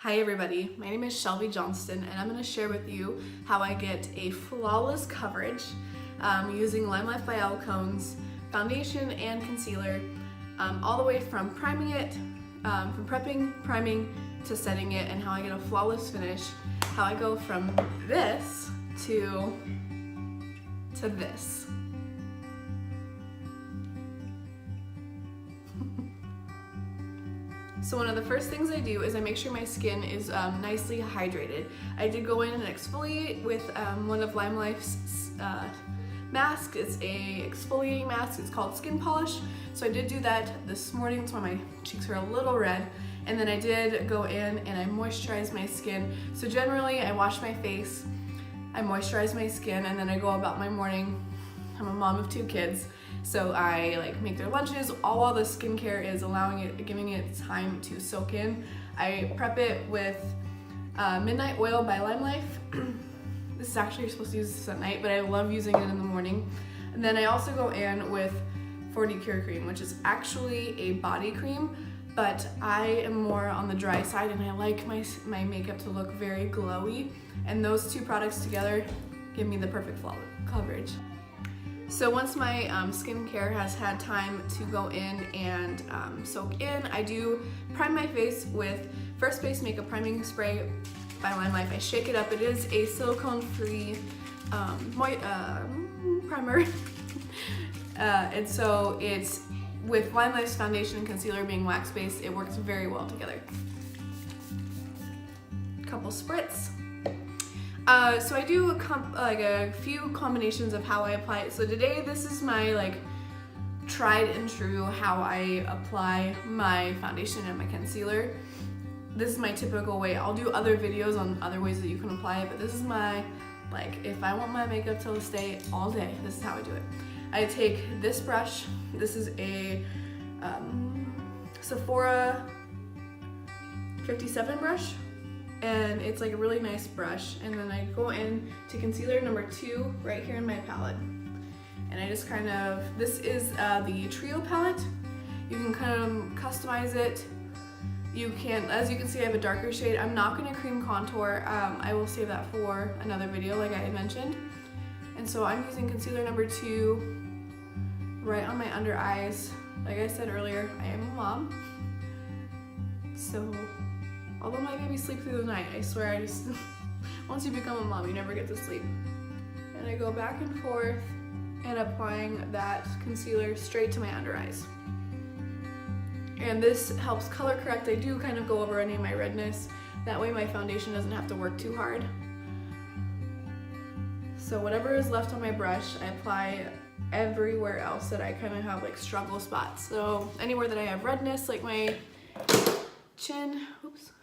Hi everybody, my name is Shelby Johnston and I'm going to share with you how I get a flawless coverage using LimeLife by Alcone's foundation and concealer, all the way from priming it, from prepping, priming, to setting it, and how I get a flawless finish, how I go from this to this. So one of the first things I do is I make sure my skin is nicely hydrated. I did go in and exfoliate with one of LimeLife's masks. It's a exfoliating mask. It's called Skin Polish. So I did do that this morning. That's why my cheeks are a little red. And then I did go in and I moisturized my skin. So generally I wash my face, I moisturize my skin, and then I go about my morning. I'm a mom of 2 kids. So I make their lunches, all while the skincare is giving it time to soak in. I prep it with Midnight Oil by LimeLife. This is actually, you're supposed to use this at night, but I love using it in the morning. And then I also go in with 40 Cure Cream, which is actually a body cream, but I am more on the dry side and I like my makeup to look very glowy. And those 2 products together give me the perfect coverage. So once my skincare has had time to go in and soak in, I do prime my face with First Base Makeup Priming Spray by LimeLife. I shake it up. It is a silicone-free primer. And so it's, with LimeLife's foundation and concealer being wax-based, it works very well together. Couple spritz. So I do a few combinations of how I apply it. So today this is my tried and true how I apply my foundation and my concealer. This is my typical way. I'll do other videos on other ways that you can apply it, but this is my, if I want my makeup to stay all day, this is how I do it. I take this brush. This is a Sephora 57 brush. And it's a really nice brush, and then I go in to concealer number 2 right here in my palette, and I just this is the Trio palette. You can kind of customize it. You can, as you can see, I have a darker shade. I'm not going to cream contour. I will save that for another video like I had mentioned. And so I'm using concealer number 2 right on my under eyes. Like I said earlier, I am a mom, so although my babies sleep through the night, I swear once you become a mom, you never get to sleep. And I go back and forth and applying that concealer straight to my under eyes. And this helps color correct. I do kind of go over any of my redness. That way my foundation doesn't have to work too hard. So whatever is left on my brush, I apply everywhere else that I kind of have struggle spots. So anywhere that I have redness, like my chin, oops,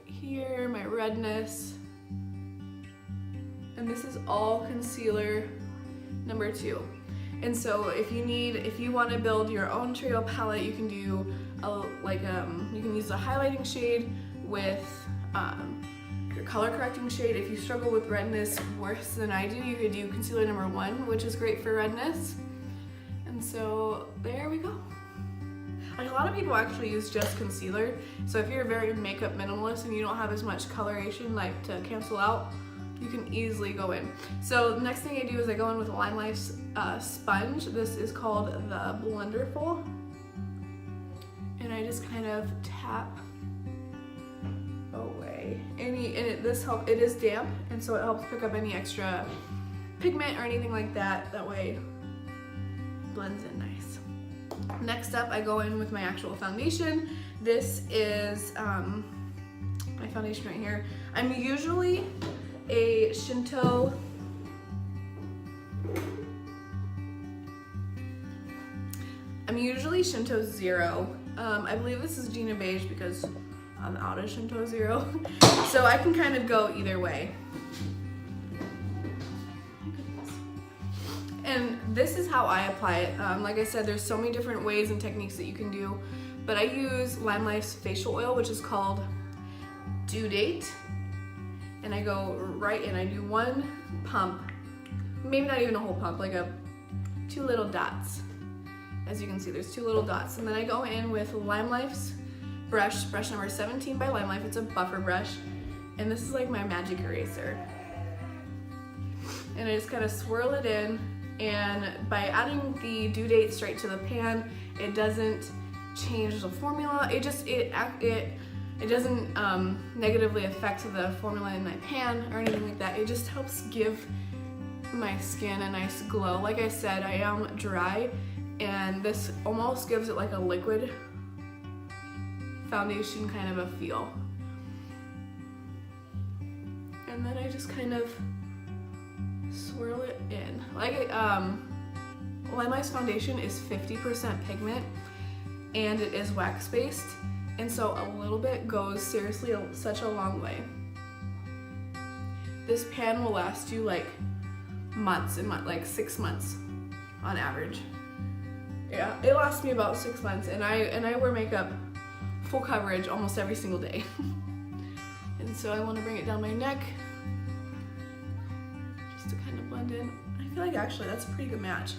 here, my redness, and this is all concealer number 2. And so if you want to build your own Trio palette, you can do you can use a highlighting shade with your color correcting shade. If you struggle with redness worse than I do, you could do concealer number 1, which is great for redness. And so there we go. A lot of people actually use just concealer, so if you're very makeup minimalist and you don't have as much coloration to cancel out, you can easily go in. So the next thing I do is I go in with LimeLife's sponge. This is called the Blunderful, and I just kind of tap away it is damp, and so it helps pick up any extra pigment or anything like that. That way it blends in nice. Next up, I go in with my actual foundation. This is my foundation right here. I'm usually a Shinto Zero. I believe this is Gina Beige because I'm out of Shinto Zero. So I can kind of go either way. And this is how I apply it. Like I said, there's so many different ways and techniques that you can do, but I use LimeLife's facial oil, which is called Due Date, and I go right in. I do 1 pump, maybe not even a whole pump, 2 little dots. As you can see, there's 2 little dots, and then I go in with LimeLife's brush number 17 by LimeLife. It's a buffer brush, and this is like my magic eraser. And I just kind of swirl it in, and by adding the due date straight to the pan, it doesn't change the formula. It doesn't negatively affect the formula in my pan or anything like that. It just helps give my skin a nice glow. Like I said, I am dry, and this almost gives it like a liquid foundation kind of a feel. And then I just kind of swirl it in. Like LimeLife's foundation is 50% pigment, and it is wax based, and so a little bit goes seriously such a long way. This pan will last you like months and like 6 months on average. Yeah, it lasts me about 6 months, and I wear makeup full coverage almost every single day. And so I want to bring it down my neck just to kind of blend in. I feel like actually that's a pretty good match.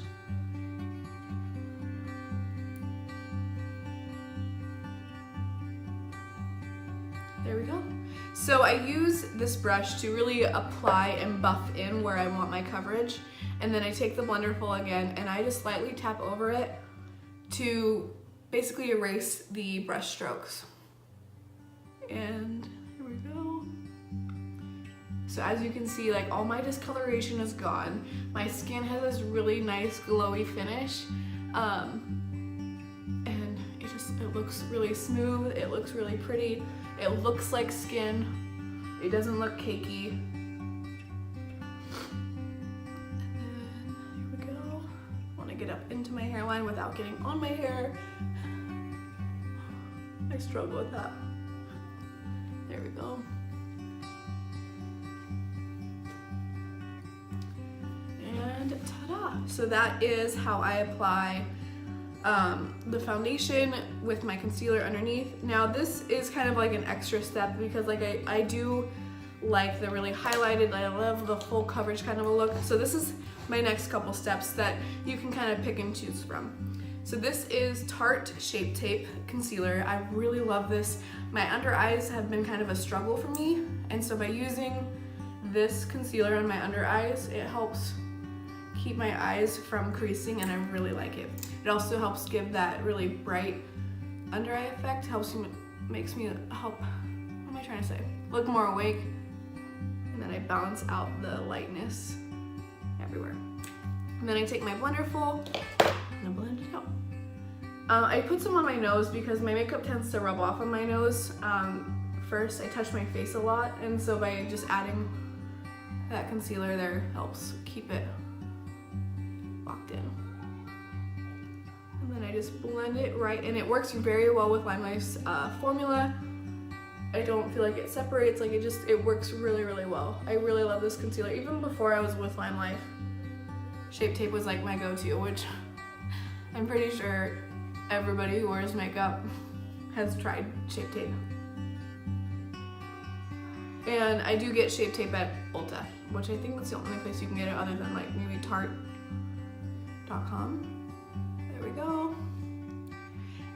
There we go. So I use this brush to really apply and buff in where I want my coverage, and then I take the Blender-full again and I just lightly tap over it to basically erase the brush strokes. And here we go. So as you can see, like all my discoloration is gone. My skin has this really nice glowy finish, and it looks really smooth. It looks really pretty. It looks like skin. It doesn't look cakey. And then here we go. I want to get up into my hairline without getting on my hair. I struggle with that. There we go. And ta-da! So that is how I apply the foundation with my concealer underneath. Now this is kind of like an extra step because like I do like the really highlighted, I love the full coverage kind of a look. So this is my next couple steps that you can kind of pick and choose from. So this is Tarte Shape Tape Concealer. I really love this. My under eyes have been kind of a struggle for me, and so by using this concealer on my under eyes, it helps keep my eyes from creasing, and I really like it. It also helps give that really bright under eye effect, makes me what am I trying to say? Look more awake, and then I balance out the lightness everywhere. And then I take my Blender-full and I blend it out. I put some on my nose because my makeup tends to rub off on my nose. First, I touch my face a lot, and so by just adding that concealer there helps keep it locked in. And then I just blend it right, and it works very well with LimeLife's formula. I don't feel like it separates, like it works really, really well. I really love this concealer. Even before I was with LimeLife, Shape Tape was like my go-to, which I'm pretty sure everybody who wears makeup has tried Shape Tape. And I do get Shape Tape at Ulta, which I think that's the only place you can get it other than like maybe Tarte.com. There we go.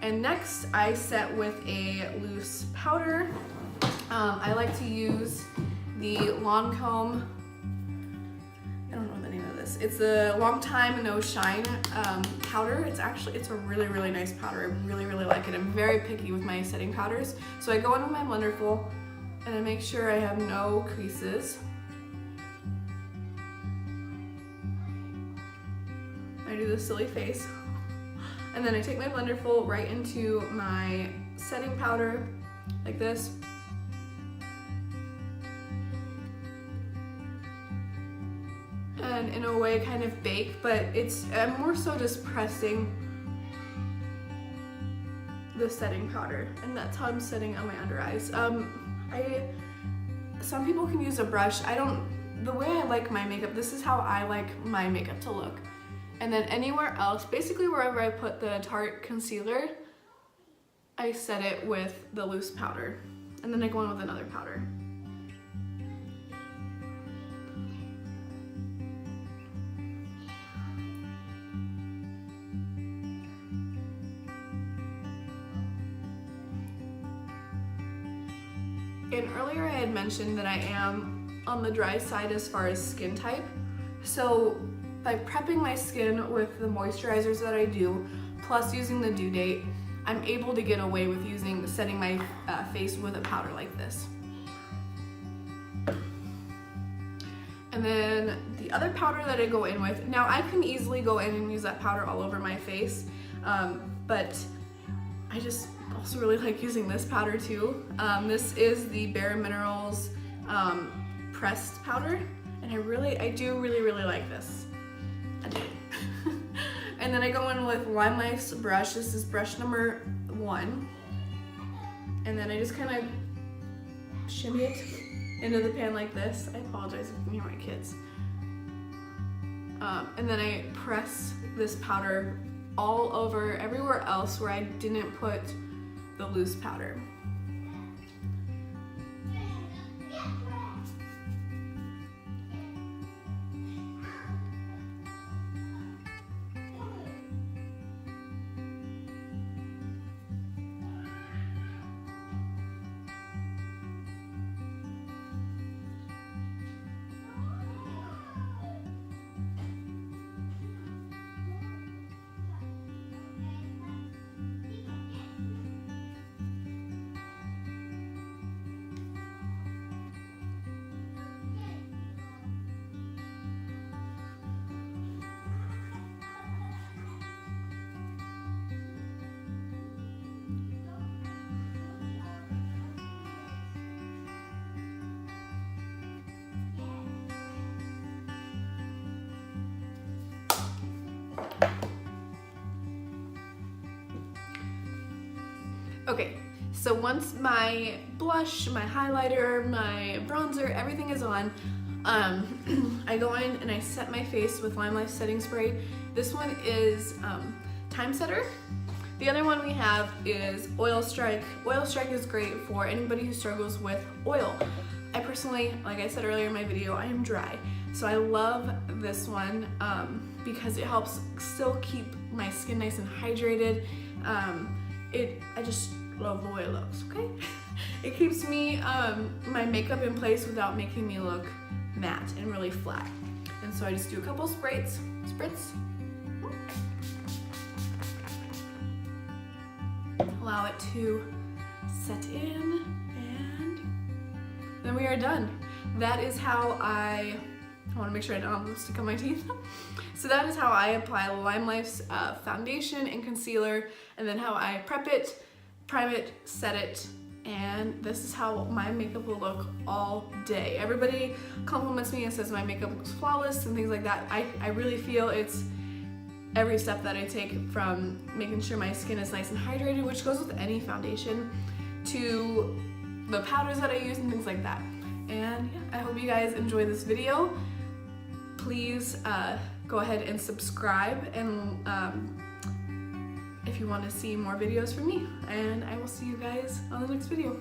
And next I set with a loose powder. I like to use the Lancome, I don't know the name of this. It's a Long Time No Shine powder. It's a really, really nice powder. I really, really like it. I'm very picky with my setting powders. So I go in with my Blender-full and I make sure I have no creases. I do the silly face. And then I take my Blender-full right into my setting powder, like this. And in a way kind of bake, but I'm more so just pressing the setting powder, and that's how I'm setting on my under eyes. Some people can use a brush. The way I like my makeup, this is how I like my makeup to look. And then anywhere else, basically wherever I put the Tarte concealer, I set it with the loose powder. And then I go in with another powder. And earlier I had mentioned that I am on the dry side as far as skin type. So by prepping my skin with the moisturizers that I do, plus using the due date, I'm able to get away with setting my face with a powder like this. And then the other powder that I go in with, now I can easily go in and use that powder all over my face, but I just also really like using this powder too. This is the Bare Minerals pressed powder, and I do really like this. I do. And then I go in with LimeLife's brush. This is brush number 1. And then I just kind of shimmy it into the pan like this. I apologize if you can hear my kids. And then I press this powder all over everywhere else where I didn't put the loose powder. Okay, so once my blush, my highlighter, my bronzer, everything is on, I go in and I set my face with LimeLife setting spray. This one is Time Setter. The other one we have is Oil Strike. Oil Strike is great for anybody who struggles with oil. I personally, like I said earlier in my video, I am dry. So I love this one because it helps still keep my skin nice and hydrated. I just love the way it looks, okay? It keeps me, my makeup in place without making me look matte and really flat. And so I just do a couple spritz. Allow it to set in, and then we are done. That is how I want to make sure I don't have lipstick on my teeth. So that is how I apply LimeLife's foundation and concealer, and then how I prep it, prime it, set it, and this is how my makeup will look all day. Everybody compliments me and says my makeup looks flawless and things like that. I really feel it's every step that I take, from making sure my skin is nice and hydrated, which goes with any foundation, to the powders that I use and things like that. And yeah, I hope you guys enjoy this video. Please go ahead and subscribe, and if you want to see more videos from me, and I will see you guys on the next video.